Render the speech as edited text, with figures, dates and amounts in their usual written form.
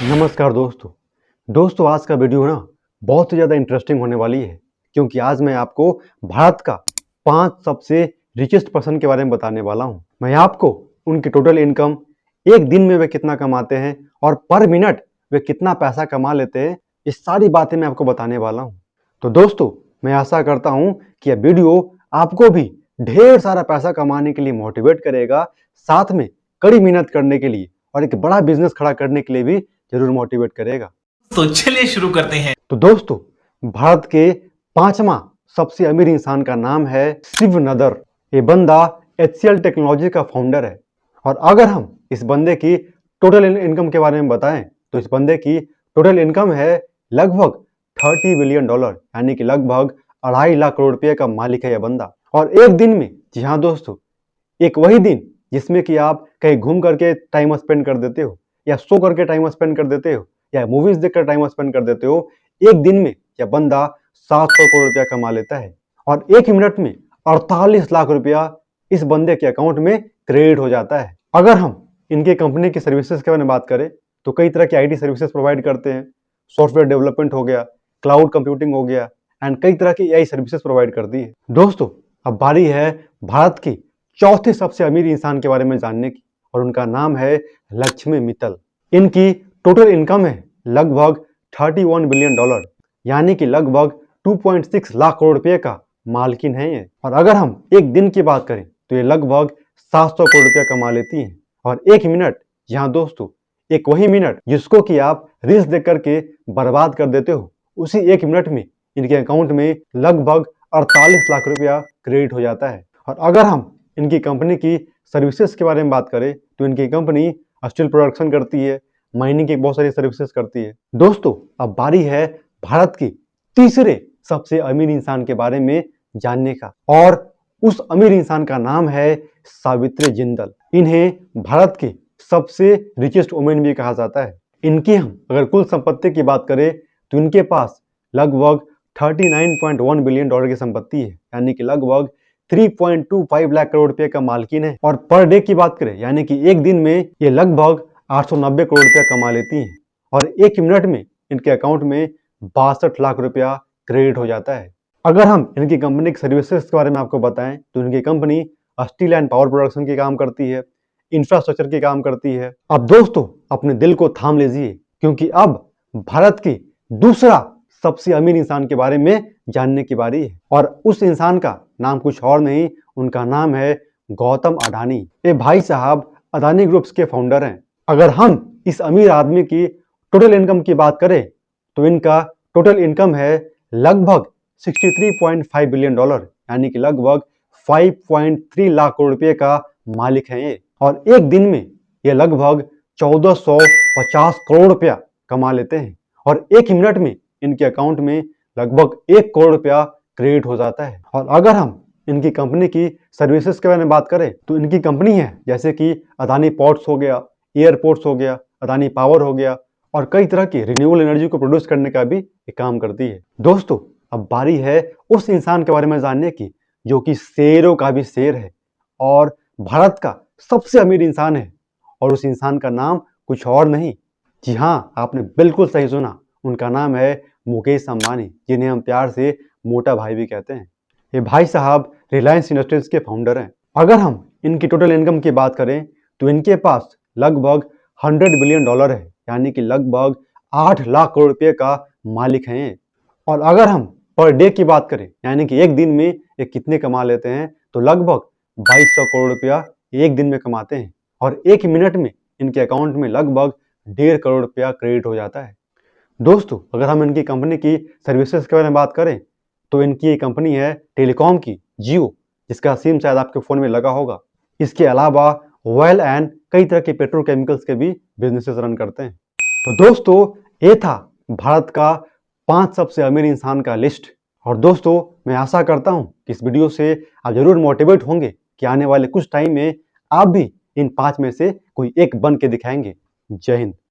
नमस्कार दोस्तों। आज का वीडियो ना बहुत ही ज़्यादा इंटरेस्टिंग होने वाली है, क्योंकि आज मैं आपको भारत का 5 सबसे रिचेस्ट पर्सन के बारे में बताने वाला हूँ। मैं आपको उनकी टोटल इनकम, एक दिन में वे कितना कमाते हैं और पर मिनट वे कितना पैसा कमा लेते हैं, ये सारी बातें मैं आपको बताने वाला हूँ। तो दोस्तों, मैं आशा करता हूँ कि यह वीडियो आपको भी ढेर सारा पैसा कमाने के लिए मोटिवेट करेगा, साथ में कड़ी मेहनत करने के लिए और एक बड़ा बिजनेस खड़ा करने के लिए भी जरूर मोटिवेट करेगा। तो चलिए शुरू करते हैं। तो दोस्तों, भारत के 5वां सबसे अमीर इंसान का नाम है शिव नदर। ये बंदा HCL टेक्नोलॉजी का फाउंडर है। और अगर हम इस बंदे की टोटल इनकम के बारे में बताएं तो इस बंदे की टोटल इनकम है लगभग $30 बिलियन, यानी कि लगभग 2.5 लाख करोड़ रुपए का मालिक है यह बंदा। और एक दिन में, जी हाँ दोस्तों, एक वही दिन जिसमें कि आप कहीं घूम करके टाइम स्पेंड कर देते हो, या सो करके टाइम स्पेंड कर देते हो, या मूवीज देखकर टाइम स्पेंड कर देते हो, एक दिन में यह बंदा 700 करोड़ रुपया कमा लेता है। और एक मिनट में 48 लाख रुपया इस बंदे के अकाउंट में क्रेडिट हो जाता है। अगर हम इनके कंपनी की सर्विसेज के बारे में बात करें तो कई तरह की IT सर्विसेज प्रोवाइड करते हैं। सॉफ्टवेयर डेवलपमेंट हो गया, क्लाउड कंप्यूटिंग हो गया, एंड कई तरह की AI सर्विसेज प्रोवाइड करती है। दोस्तों, अब बारी है भारत की चौथे सबसे अमीर इंसान के बारे में जानने की, और उनका नाम है लक्ष्मी मित्तल। इनकी टोटल इनकम है लगभग $31 बिलियन, यानी कि लगभग 2.6 लाख करोड़ रुपए का मालकिन है ये। और अगर हम एक दिन की बात करें तो ये लगभग 700 करोड़ रुपया कमा लेती हैं। और एक मिनट, यहाँ दोस्तों, एक वही मिनट जिसको कि आप रील्स देख करके बर्बाद कर देते हो, उसी एक मिनट में इनके अकाउंट में लगभग 48 लाख रुपया क्रेडिट हो जाता है। और अगर हम इनकी कंपनी की सर्विसेज के बारे में बात करें तो इनकी कंपनी स्टील प्रोडक्शन करती है, माइनिंग की बहुत सारी सर्विसेज करती है। दोस्तों, अब बारी है भारत की तीसरे सबसे अमीर इंसान के बारे में जानने का, और उस अमीर इंसान का नाम है सावित्री जिंदल। इन्हें भारत की सबसे रिचेस्ट वुमेन भी कहा जाता है। इनकी हम अगर कुल संपत्ति की बात करें तो इनके पास लगभग $39.1 बिलियन की संपत्ति है, यानी कि लगभग 3.25 लाख करोड़ रुपए का मालकिन है। और पर डे की बात करें, यानी कि एक दिन में ये लगभग 890 करोड़ रुपया कमा लेती हैं। और एक मिनट में इनके अकाउंट में 62 लाख रुपया क्रेडिट हो जाता है। अगर हम इनकी कंपनी की सर्विसेज के बारे में आपको बताएं तो इनकी company steel and power production के काम करती है, इंफ्रास्ट्रक्चर के काम करती है। अब दोस्तों, अपने दिल को थाम लीजिए, क्योंकि अब भारत की दूसरा सबसे अमीर इंसान के बारे में जानने की बारी है। और उस इंसान का नाम कुछ और नहीं, उनका नाम है गौतम अडानी। ये भाई साहब अडानी ग्रुप्स के फाउंडर हैं। अगर हम इस अमीर आदमी की टोटल इनकम की बात करें तो इनका टोटल इनकम है लगभग $63.5 बिलियन, यानी कि लगभग 5.3 लाख करोड़ रुपए का मालिक है ये। और एक दिन में ये लगभग 1450 करोड़ रुपया कमा लेते हैं। और एक मिनट में इनके अकाउंट में लगभग 1 करोड़ रुपया क्रेडिट हो जाता है। और अगर हम इनकी कंपनी की सर्विसेज के बारे में बात करें तो इनकी कंपनी है जैसे कि अदानी पोर्ट्स हो गया, एयरपोर्ट्स हो गया, अदानी पावर हो गया, और कई तरह की रिन्यूएबल एनर्जी को प्रोड्यूस करने का भी ये काम करती है। दोस्तों, अब बारी है उस इंसान के बारे में जानने की जो कि शेरों का भी शेर है और भारत का सबसे अमीर इंसान है। और उस इंसान का नाम कुछ और नहीं, जी हाँ, आपने बिल्कुल सही सुना, उनका नाम है मुकेश अंबानी, जिन्हें हम प्यार से मोटा भाई भी कहते हैं। ये भाई साहब रिलायंस इंडस्ट्रीज के फाउंडर हैं। अगर हम इनकी टोटल इनकम की बात करें तो इनके पास लगभग $100 बिलियन है, यानी कि लगभग 8 लाख करोड़ रुपए का मालिक हैं। और अगर हम पर डे की बात करें, यानी कि एक दिन में ये कितने कमा लेते हैं, तो लगभग 2200 करोड़ रुपया एक दिन में कमाते हैं। और एक मिनट में इनके अकाउंट में लगभग 1.5 करोड़ रुपया क्रेडिट हो जाता है। दोस्तों, अगर हम इनकी कंपनी की सर्विसेज के बारे में बात करें तो इनकी कंपनी है टेलीकॉम की, जियो, जिसका सिम शायद आपके फ़ोन में लगा होगा। इसके अलावा ऑयल एंड कई तरह के पेट्रोकेमिकल्स के भी बिजनेसेस रन करते हैं। तो दोस्तों, ये था भारत का 5 सबसे अमीर इंसान का लिस्ट। और दोस्तों, मैं आशा करता हूँ कि इस वीडियो से आप जरूर मोटिवेट होंगे कि आने वाले कुछ टाइम में आप भी इन 5 में से कोई एक बन के दिखाएंगे। जय हिंद।